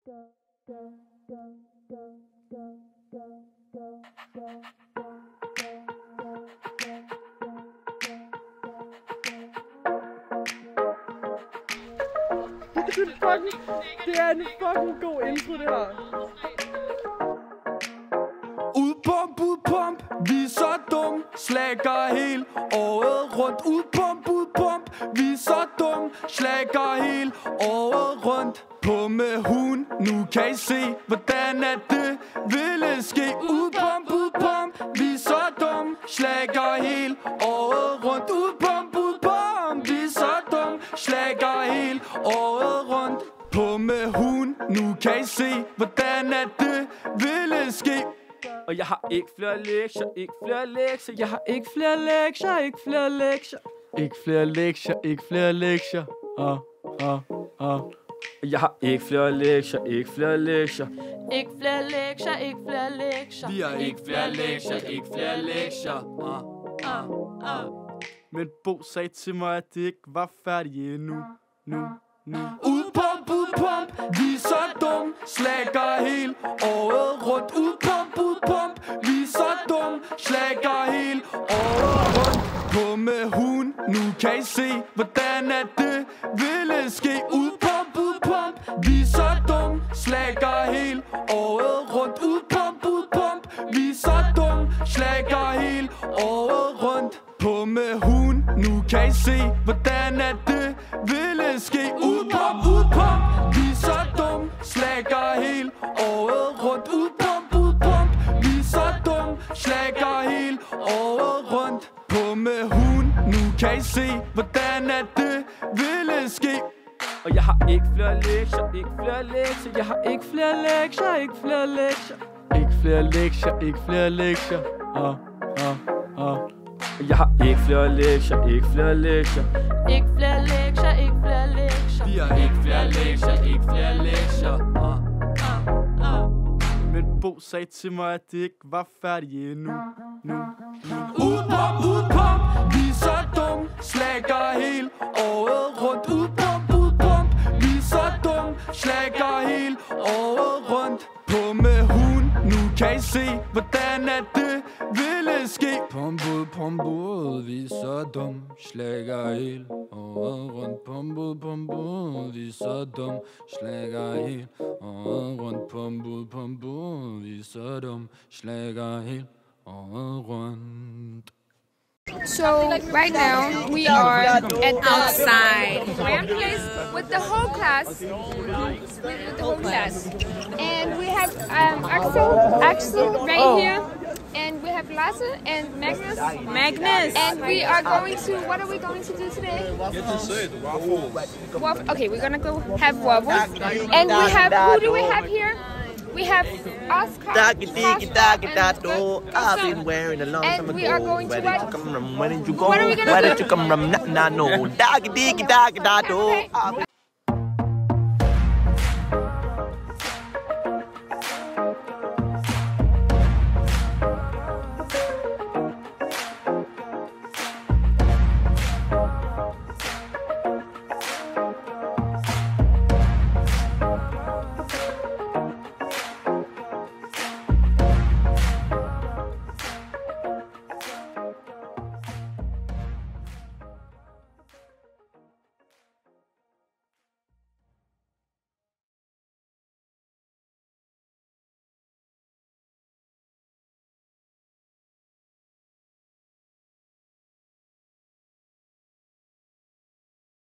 Det er en fucking god intro, det her. Udpump, vi er så dum, slækker helt året rundt. Udpump, vi er så dum, slækker helt året rundt. På med hun, nu kan I se, hvordan at det ville ske. Udpump, vi er så dum, slækker helt året rundt. Udpump, vi er så dum, slækker helt året rundt. På med hun, nu kan I se, hvordan at det ville ske. Og jeg har ikke flere lektier, ikke flere lektier. Jeg har ikke flere lektier, ikke flere lektier. Ikke flere lektier, ikke flere lektier. Jeg har ikke flere lektier, ikke flere lektier. Ikke flere lektier, ikke flere lektier. Vi har ikke flere lektier, ikke flere lektier. Men Bo sagde til mig, at det ikke var færdigt endnu. Udpump, vi er så dum, slækker helt året rundt. Udpump, vi er så dum, slækker helt året rundt. På med hun, nu kan I se, hvordan at det ville ske. Udpump, vi er så dum, slækker helt året rundt. Udpump, vi er så dum, slækker helt året rundt. På med hun, nu kan I se, hvordan at det ville ske. Udpump, vi er så dum, slækker helt året rundt. Udpump, vi er så dum, slækker helt året rundt. På med hun, nu kan I se, hvordan at det ville ske. Og jeg har ikke flere lektier, ikke flere lektier. Jeg har ikke flere lektier, ikke flere lektier. Ikke flere lektier, ikke flere lektier. Jeg har ikke flere lektier, ikke flere lektier. Ikke flere lektier, ikke flere lektier. Vi har ikke flere lektier, ikke flere lektier. Men Bo sagde til mig, at det ikke var færdigt endnu. Udpump, vi er så dum, slækker helt året rundt. Udpump, vi er så dum, slækker helt året rundt. På med hun, nu kan I se, hvordan at det ville ske. Pump ud, vi er så dum, slækker helt året rundt. Pump ud, vi er så dum, slækker helt året rundt. Pump ud, vi er så dum, slækker helt året rundt. So right now we are at outside Grand Place with the whole class, and we have Axel right here, and we have Lasse and Magnus, and we are going to. What are we going to do today? Waffles. Okay, we're gonna go have waffles, and we have. Who do we have here? We have Oscar. I've been wearing a long time ago. And we are going to what? Where did you go? What are we gonna do? Where did you come from? No. Doggy diggy doggy da do.